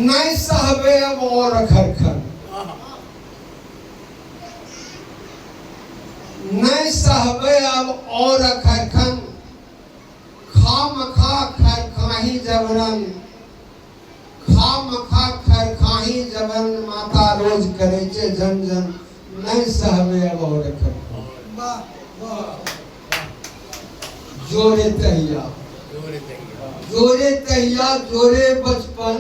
नहीं सहबे अब और खरखर, नहीं सहबे अब और खरखन, खाम खा खर खाही जबरन, खाम खा खर खाही जबरन, माता रोज करे छे जन जन, नहीं सहबे अब और खरखन। जोरे तहिया, जोरे तहिया जोरे बचपन,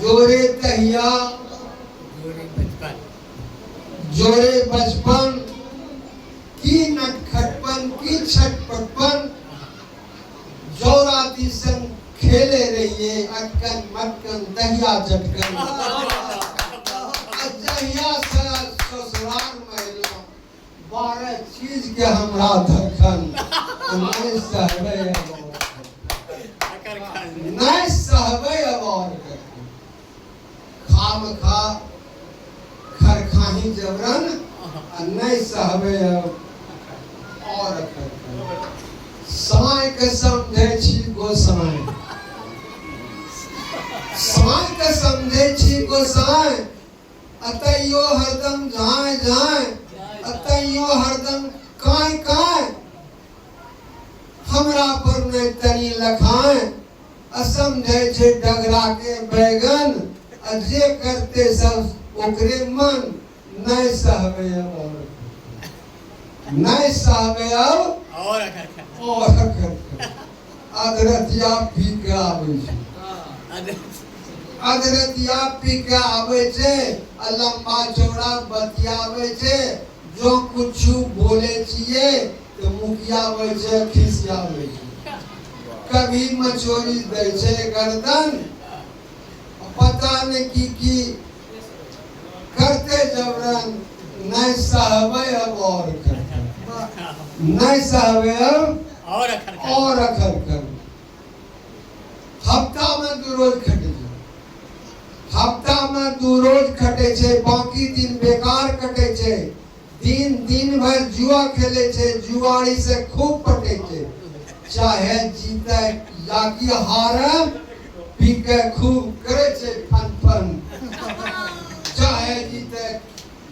जोरे तहिया जोरे बचपन की नटखटपन की छटपटपन, जोराती संग खेले रहिए अटकन मटकन दहिया झटकन, अजहिया ससुराल महिला 12 चीज के हमरा धड़कन, नहीं सहबे अब नहीं सहबे अब और खाम खा खर खाही जबरन, नहीं सहबे अब और साई के समझे छी गोसाई, साई के समझे छी गोसाई, अतइयो हरदम जाए जाए, अतइयो हरदम काय काय, हमरा पर नहीं तनी लखाए, असमझे छे डगरा के बैगन, अजे करते सब ओकरे मन, नहीं सहबे अब और नहीं सहबे अब और अधरतिया पी के आवे छे, अधरतिया पी के आवे छे, लंबा चौड़ा बतियावे छे, जो कुछ बोले छिए तो मुखियावे छे खिसियावे छे, कभी मचोरी दे छे गर्दन, पता नहीं की करते जबरन, नहीं सहबे अब और खरखर, नहीं सहबे अब और खरखर। हफ्ता में 2 रोज खटे छे, हफ्ता में 2 रोज खटे छे, बाकी दिन बेकार कटे छे, दिन भर जुआ खेले छे, जुआड़ी से खूब पटे छे, चाहे जीते या कि हारे, पी के खूब करे छे फन फन, चाहे जीते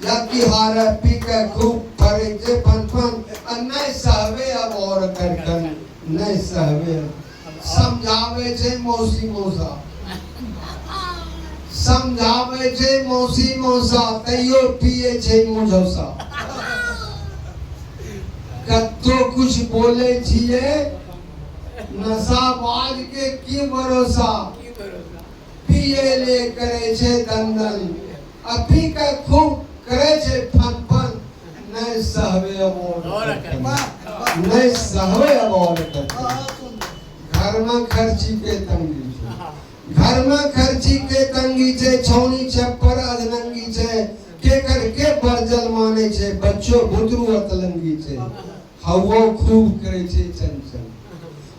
या कि हारे, पी के खूब करे छे फन फन, नहीं सहबे अब और खरखन, नहीं सहबे समझावे छे मौसी मौसा, समझावे छे मौसी मौसा, तैयो पिए छे मुझौसा, कतो कुछ बोले छिए नशाबाज के की भरोसा, पिए ले करे छे दंदन, अभी का खूब करे छे फन फन, नहीं सहबे अब और नहीं सहबे अब और घर में खर्ची के तंगी छे, घर में खर्ची के तंगी छे, छौनी छप्पर अधनंगी छे, के करके बरजल माने छे, बच्चों बुतरू अतलंगी छे, हवो खूब करे छे चंचल,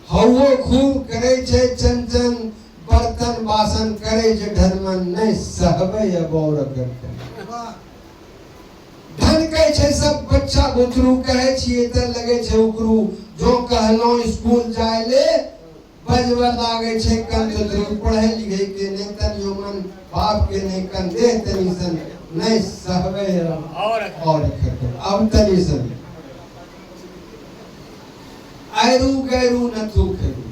हवो खूब करे छे चंचन, बर्तन बासन करे छे ढनमन, नहीं सहबे अब और धन कहे छे सब बच्चा बुतरू कहे छिए त लगे छे उकरू, जो कहलो स्कूल जाए ले बजवा लागे छे कन, बुतरू पढ़े लिखे के नहीं तनियो मन, बाप के नहीं कन दे तनी सन, नहीं सहबे और अब तनी सन, आयरू गैरू नथु खेरू,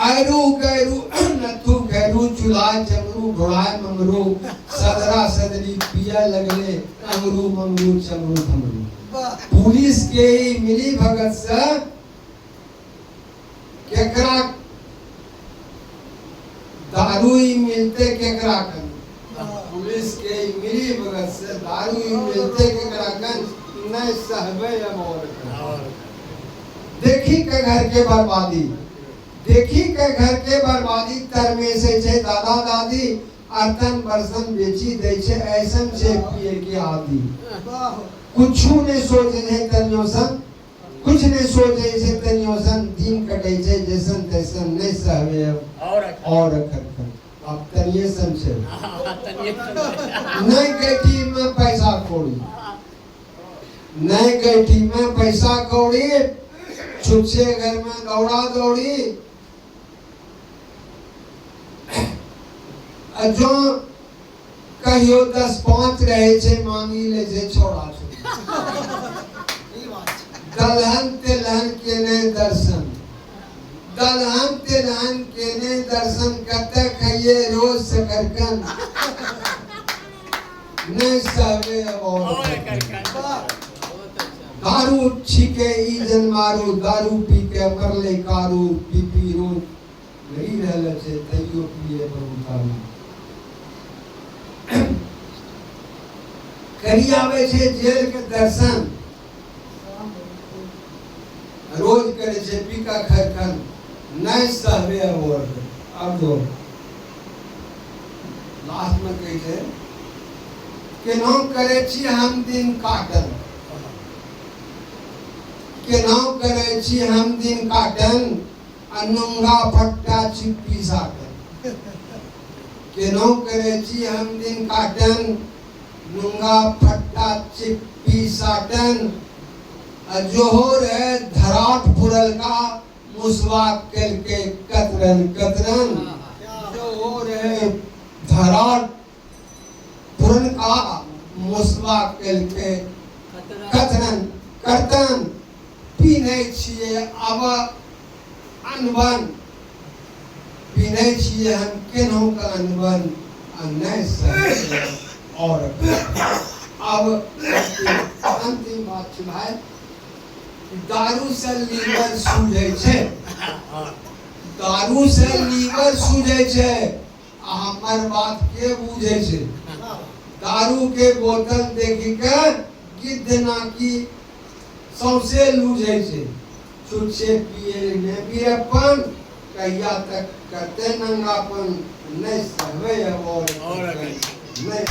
आयरू गैरू नथु खेरू, चूल्हा चमरू घोड़ाए ममरू, सदरा सदरी पिया लगले, अमरू ममरू चमरू थमरू, पुलिस के ही मिली भगत से केकरा दारू ही मिलते केकरा कन, पुलिस के ही मिली भगत से दारू ही मिलते केकरा कन, नहीं सहबे अब और देखी के घर के बर्बादी, देखी के घर के बर्बादी, तरमे से छे दादा दादी, अर्तन बर्सन बेची दे छे, ऐसन छे पिए के आदि, कुछू ने सोचे छे तनियोसन, कुछ ने सोचे छे तनियोसन, दिन कटे छे जैसन तैसन, नहीं सहबे अब और खरखर, अब तनियोसन छे, नहीं गठी में पैसा कौड़ी, नहीं गठी में पैसा कौड़ी, छुच्छे घर में दौड़ा दौड़ी, जो कहियो 10-5 रहे छे मांगी ले छे छोड़ा छे दलहन तेलहन केने दर्शन दलहन तेलहन केने दर्शन करते खाइए रोज सकरकन नहीं सावे और दारू छीके ई जन मारू दारू पी के मरले कारू पी पी रो गरी रहल छे तैयो पिए प्रभु दारू करी आवे छे जेल के दर्शन रोज करे छे पीका खरखन नहीं सहबे और अब दो लास्ट में कहे छे केना करे छी हम दिन काटन केना करे छी हम दिन काटन अनुंगा फट्टा चिप्पी साटन केना करे छी हम दिन काटन नुंगा फट्टा चिप्पी साटन जोहर है धराट फुरल का मुसवा करके कतरन कतरन जोहर है धराट फुरल का मुसवा करके कतरन करतन पीने छिए अब अनबन पीने छिए हम केनहु का अनबन नहीं सहे और अब अंतिम बात छै भाई दारू से लीवर सूझे छे दारू से लीवर सूझे छे हमर बात के बुझे छे दारू के बोतल देखी के गिद्ध नाकी सौसे लूझे छे छुच्छे पिए ने बीरपन कहिया तक करते नंगापन नहीं सहवे और नहीं